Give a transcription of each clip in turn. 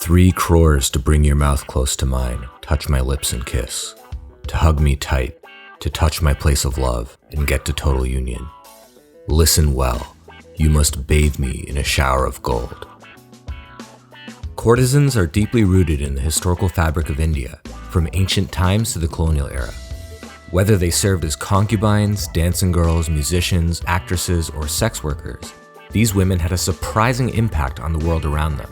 3 crores to bring your mouth close to mine, touch my lips and kiss, to hug me tight, to touch my place of love and get to total union. Listen well, you must bathe me in a shower of gold. Courtesans are deeply rooted in the historical fabric of India, from ancient times to the colonial era. Whether they served as concubines, dancing girls, musicians, actresses, or sex workers, these women had a surprising impact on the world around them.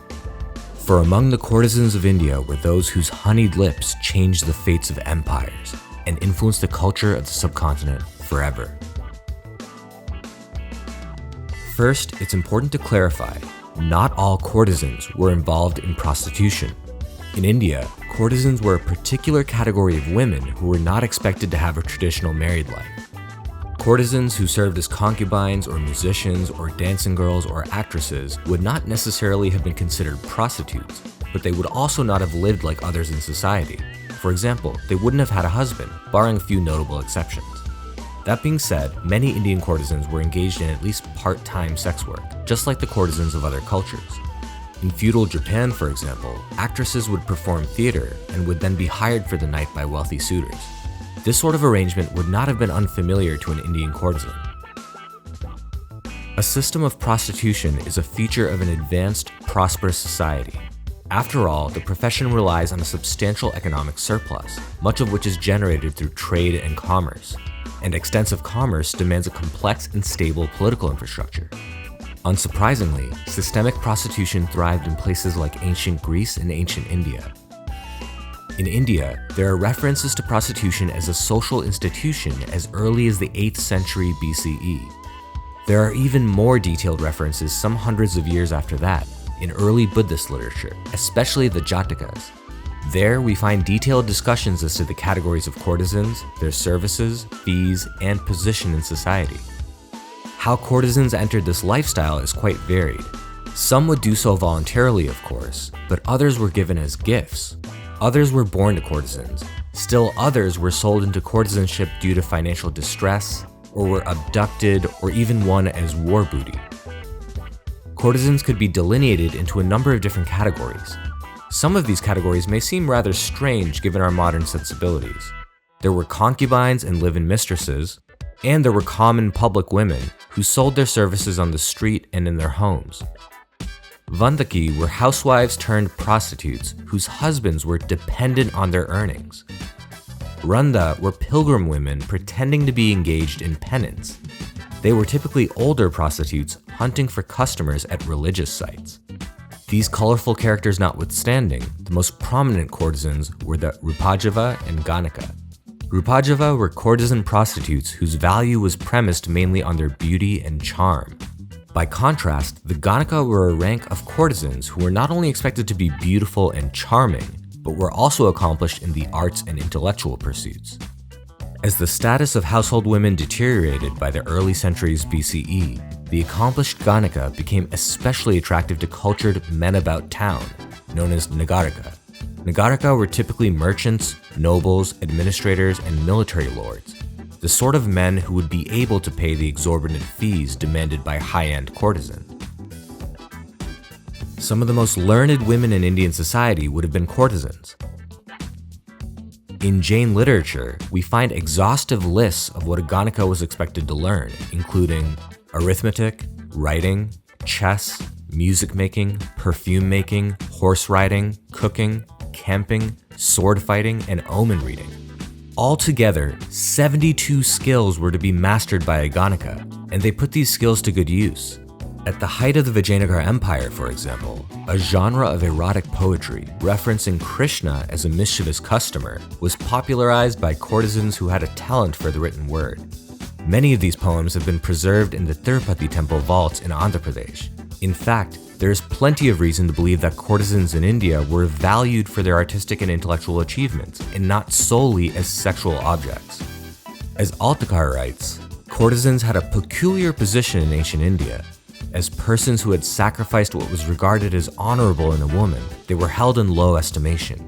For among the courtesans of India were those whose honeyed lips changed the fates of empires and influenced the culture of the subcontinent forever. First, it's important to clarify, not all courtesans were involved in prostitution. In India, courtesans were a particular category of women who were not expected to have a traditional married life. Courtesans who served as concubines or musicians or dancing girls or actresses would not necessarily have been considered prostitutes, but they would also not have lived like others in society. For example, they wouldn't have had a husband, barring a few notable exceptions. That being said, many Indian courtesans were engaged in at least part-time sex work, just like the courtesans of other cultures. In feudal Japan, for example, actresses would perform theater and would then be hired for the night by wealthy suitors. This sort of arrangement would not have been unfamiliar to an Indian courtesan. A system of prostitution is a feature of an advanced, prosperous society. After all, the profession relies on a substantial economic surplus, much of which is generated through trade and commerce. And extensive commerce demands a complex and stable political infrastructure. Unsurprisingly, systemic prostitution thrived in places like ancient Greece and ancient India. In India, there are references to prostitution as a social institution as early as the 8th century BCE. There are even more detailed references some hundreds of years after that, in early Buddhist literature, especially the Jatakas. There, we find detailed discussions as to the categories of courtesans, their services, fees, and position in society. How courtesans entered this lifestyle is quite varied. Some would do so voluntarily, of course, but others were given as gifts. Others were born to courtesans. Still others were sold into courtesanship due to financial distress, or were abducted, or even won as war booty. Courtesans could be delineated into a number of different categories. Some of these categories may seem rather strange given our modern sensibilities. There were concubines and live-in mistresses, and there were common public women who sold their services on the street and in their homes. Vandaki were housewives turned prostitutes whose husbands were dependent on their earnings. Randa were pilgrim women pretending to be engaged in penance. They were typically older prostitutes hunting for customers at religious sites. These colorful characters notwithstanding, the most prominent courtesans were the Rupajava and Ganaka. Rupajava were courtesan prostitutes whose value was premised mainly on their beauty and charm. By contrast, the Ganaka were a rank of courtesans who were not only expected to be beautiful and charming, but were also accomplished in the arts and intellectual pursuits. As the status of household women deteriorated by the early centuries BCE, the accomplished Ganaka became especially attractive to cultured men about town, known as Nagarika. Nagarika were typically merchants, nobles, administrators, and military lords, the sort of men who would be able to pay the exorbitant fees demanded by high-end courtesans. Some of the most learned women in Indian society would have been courtesans. In Jain literature, we find exhaustive lists of what a Ganaka was expected to learn, including arithmetic, writing, chess, music making, perfume making, horse riding, cooking, camping, sword fighting, and omen reading. Altogether, 72 skills were to be mastered by a Ganaka, and they put these skills to good use. At the height of the Vijayanagara Empire, for example, a genre of erotic poetry referencing Krishna as a mischievous customer was popularized by courtesans who had a talent for the written word. Many of these poems have been preserved in the Tirupati temple vaults in Andhra Pradesh. In fact, there is plenty of reason to believe that courtesans in India were valued for their artistic and intellectual achievements, and not solely as sexual objects. As Altekar writes, courtesans had a peculiar position in ancient India. As persons who had sacrificed what was regarded as honorable in a woman, they were held in low estimation.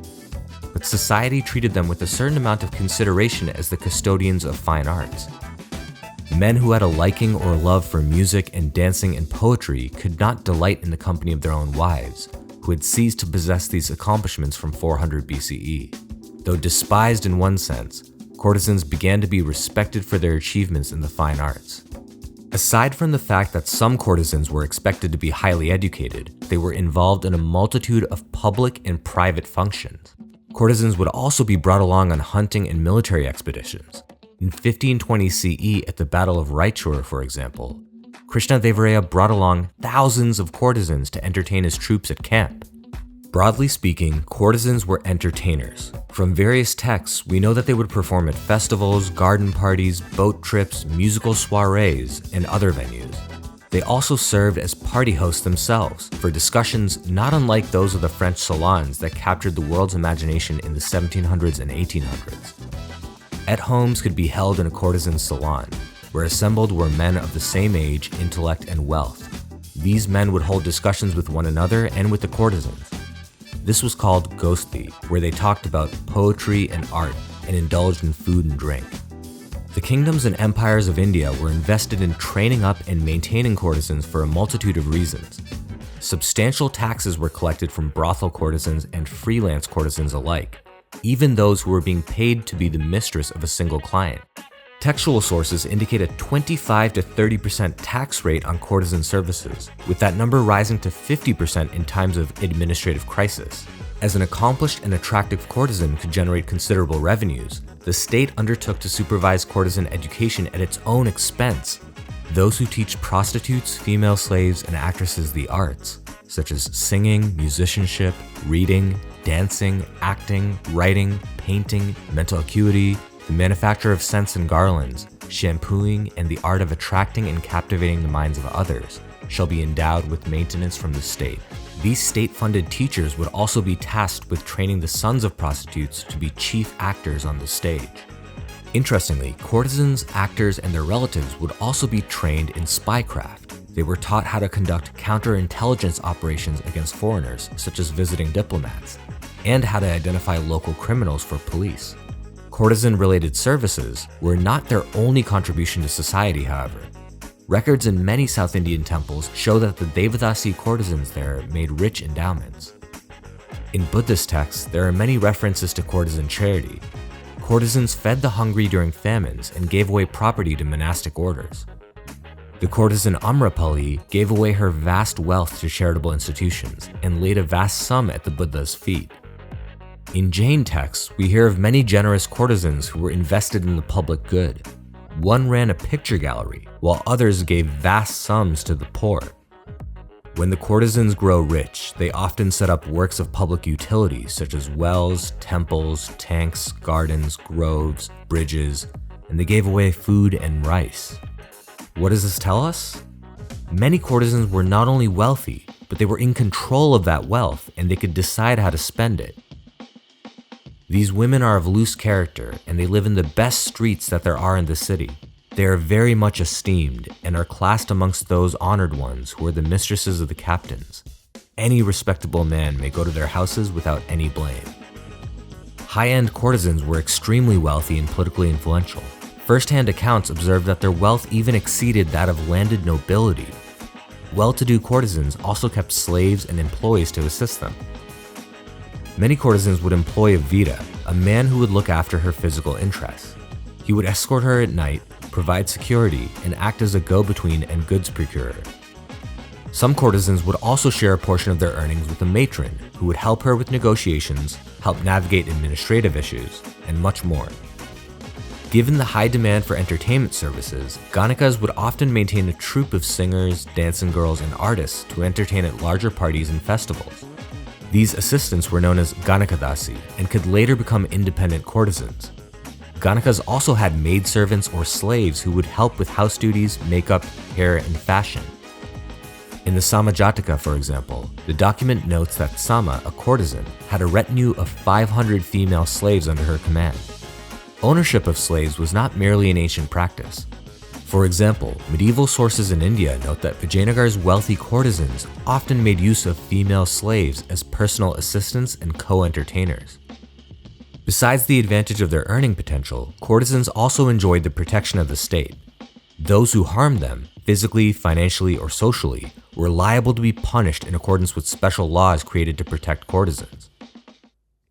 But society treated them with a certain amount of consideration as the custodians of fine arts. Men who had a liking or love for music and dancing and poetry could not delight in the company of their own wives, who who had ceased to possess these accomplishments from 400 BCE. Though despised in one sense, courtesans began to be respected for their achievements in the fine arts. Aside from the fact that some courtesans were expected to be highly educated, they were involved in a multitude of public and private functions. Courtesans would also be brought along on hunting and military expeditions. In 1520 CE, at the Battle of Raichur, for example, Krishnadevaraya brought along thousands of courtesans to entertain his troops at camp. Broadly speaking, courtesans were entertainers. From various texts, we know that they would perform at festivals, garden parties, boat trips, musical soirees, and other venues. They also served as party hosts themselves for discussions not unlike those of the French salons that captured the world's imagination in the 1700s and 1800s. At-homes could be held in a courtesan salon, where assembled were men of the same age, intellect, and wealth. These men would hold discussions with one another and with the courtesans. This was called gosti, where they talked about poetry and art and indulged in food and drink. The kingdoms and empires of India were invested in training up and maintaining courtesans for a multitude of reasons. Substantial taxes were collected from brothel courtesans and freelance courtesans alike, even those who were being paid to be the mistress of a single client. Textual sources indicate a 25 to 30% tax rate on courtesan services, with that number rising to 50% in times of administrative crisis. As an accomplished and attractive courtesan could generate considerable revenues, the state undertook to supervise courtesan education at its own expense. Those who teach prostitutes, female slaves, and actresses the arts, such as singing, musicianship, reading, dancing, acting, writing, painting, mental acuity, the manufacture of scents and garlands, shampooing, and the art of attracting and captivating the minds of others, shall be endowed with maintenance from the state. These state-funded teachers would also be tasked with training the sons of prostitutes to be chief actors on the stage. Interestingly, courtesans, actors, and their relatives would also be trained in spycraft. They were taught how to conduct counterintelligence operations against foreigners, such as visiting diplomats, and how to identify local criminals for police. Courtesan-related services were not their only contribution to society, however. Records in many South Indian temples show that the Devadasi courtesans there made rich endowments. In Buddhist texts, there are many references to courtesan charity. Courtesans fed the hungry during famines and gave away property to monastic orders. The courtesan Amrapali gave away her vast wealth to charitable institutions and laid a vast sum at the Buddha's feet. In Jain texts, we hear of many generous courtesans who were invested in the public good. One ran a picture gallery, while others gave vast sums to the poor. When the courtesans grow rich, they often set up works of public utility such as wells, temples, tanks, gardens, groves, bridges, and they gave away food and rice. What does this tell us? Many courtesans were not only wealthy, but they were in control of that wealth and they could decide how to spend it. These women are of loose character and they live in the best streets that there are in the city. They are very much esteemed and are classed amongst those honored ones who are the mistresses of the captains. Any respectable man may go to their houses without any blame. High-end courtesans were extremely wealthy and politically influential. First-hand accounts observe that their wealth even exceeded that of landed nobility. Well-to-do courtesans also kept slaves and employees to assist them. Many courtesans would employ a vita, a man who would look after her physical interests. He would escort her at night, provide security, and act as a go-between and goods procurer. Some courtesans would also share a portion of their earnings with a matron, who would help her with negotiations, help navigate administrative issues, and much more. Given the high demand for entertainment services, Ganakas would often maintain a troupe of singers, dancing girls, and artists to entertain at larger parties and festivals. These assistants were known as Ganakadasi and could later become independent courtesans. Ganakas also had maidservants or slaves who would help with house duties, makeup, hair, and fashion. In the Samajataka, for example, the document notes that Sama, a courtesan, had a retinue of 500 female slaves under her command. Ownership of slaves was not merely an ancient practice. For example, medieval sources in India note that Vijayanagar's wealthy courtesans often made use of female slaves as personal assistants and co-entertainers. Besides the advantage of their earning potential, courtesans also enjoyed the protection of the state. Those who harmed them physically, financially, or socially, were liable to be punished in accordance with special laws created to protect courtesans.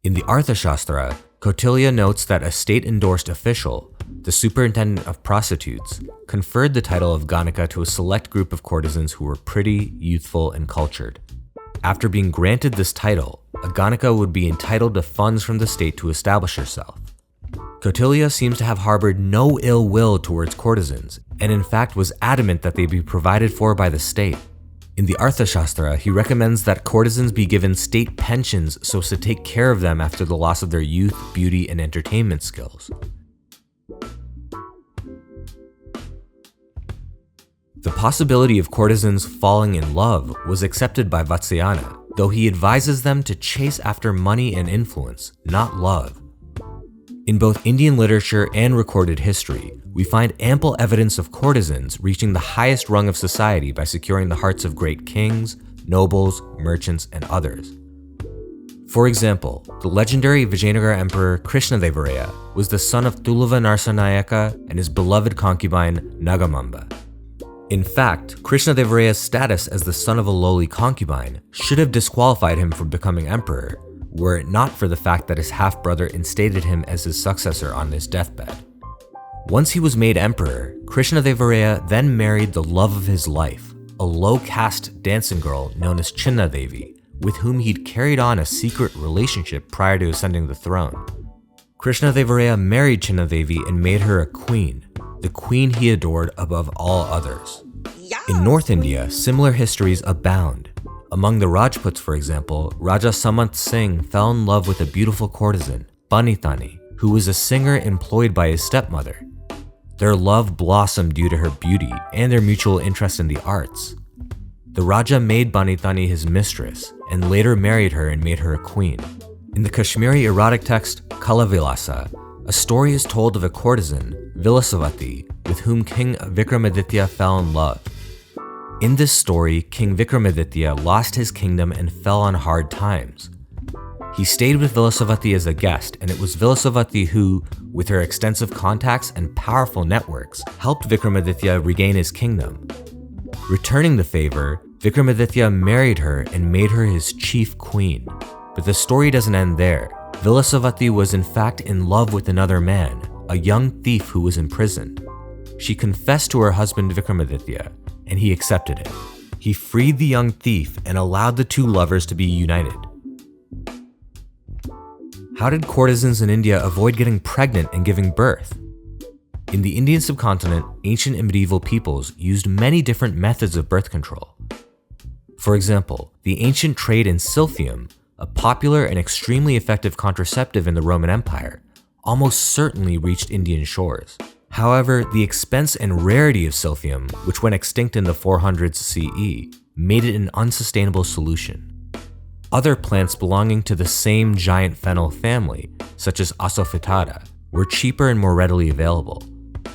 In the Arthashastra, Kautilya notes that a state-endorsed official, the superintendent of prostitutes, conferred the title of Ganika to a select group of courtesans who were pretty, youthful, and cultured. After being granted this title, a Ganika would be entitled to funds from the state to establish herself. Kautilya seems to have harbored no ill will towards courtesans, and in fact was adamant that they be provided for by the state. In the Arthashastra, he recommends that courtesans be given state pensions so as to take care of them after the loss of their youth, beauty, and entertainment skills. The possibility of courtesans falling in love was accepted by Vatsyayana, though he advises them to chase after money and influence, not love. In both Indian literature and recorded history, we find ample evidence of courtesans reaching the highest rung of society by securing the hearts of great kings, nobles, merchants, and others. For example, the legendary Vijayanagara Emperor Krishnadevaraya was the son of Tulava Narsanayaka and his beloved concubine Nagamamba. In fact, Krishnadevaraya's status as the son of a lowly concubine should have disqualified him from becoming emperor, were it not for the fact that his half-brother instated him as his successor on his deathbed. Once he was made emperor, Krishnadevaraya then married the love of his life, a low-caste dancing girl known as Chinnadevi, with whom he'd carried on a secret relationship prior to ascending the throne. Krishnadevaraya married Chinnadevi and made her a queen, the queen he adored above all others. In North India, similar histories abound. Among the Rajputs, for example, Raja Samant Singh fell in love with a beautiful courtesan, Banitani, who was a singer employed by his stepmother. Their love blossomed due to her beauty and their mutual interest in the arts. The Raja made Banitani his mistress and later married her and made her a queen. In the Kashmiri erotic text Kalavilasa, a story is told of a courtesan, Vilasavati, with whom King Vikramaditya fell in love. In this story, King Vikramaditya lost his kingdom and fell on hard times. He stayed with Vilasavati as a guest, and it was Vilasavati who, with her extensive contacts and powerful networks, helped Vikramaditya regain his kingdom. Returning the favor, Vikramaditya married her and made her his chief queen. But the story doesn't end there. Vilasavati was in fact in love with another man, a young thief who was imprisoned. She confessed to her husband Vikramaditya, and he accepted it. He freed the young thief and allowed the two lovers to be united. How did courtesans in India avoid getting pregnant and giving birth? In the Indian subcontinent, ancient and medieval peoples used many different methods of birth control. For example, the ancient trade in silphium, a popular and extremely effective contraceptive in the Roman Empire, almost certainly reached Indian shores. However, the expense and rarity of silphium, which went extinct in the 400s CE, made it an unsustainable solution. Other plants belonging to the same giant fennel family, such as Asafoetida, were cheaper and more readily available.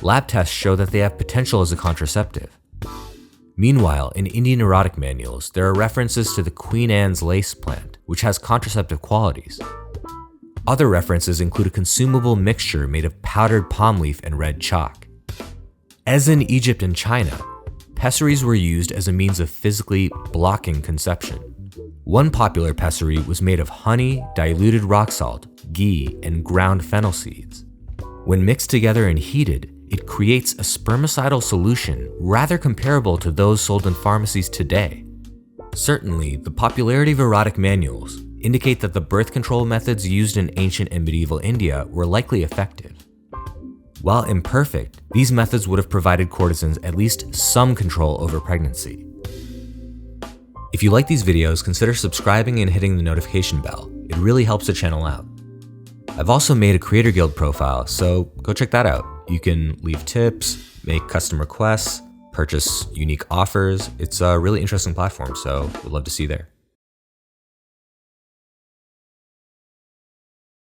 Lab tests show that they have potential as a contraceptive. Meanwhile, in Indian erotic manuals, there are references to the Queen Anne's lace plant, which has contraceptive qualities. Other references include a consumable mixture made of powdered palm leaf and red chalk. As in Egypt and China, pessaries were used as a means of physically blocking conception. One popular pessary was made of honey, diluted rock salt, ghee, and ground fennel seeds. When mixed together and heated, it creates a spermicidal solution rather comparable to those sold in pharmacies today. Certainly, the popularity of erotic manuals indicate that the birth control methods used in ancient and medieval India were likely effective. While imperfect, these methods would have provided courtesans at least some control over pregnancy. If you like these videos, consider subscribing and hitting the notification bell. It really helps the channel out. I've also made a Creator Guild profile, so go check that out. You can leave tips, make custom requests, purchase unique offers. It's a really interesting platform, so we'd love to see you there.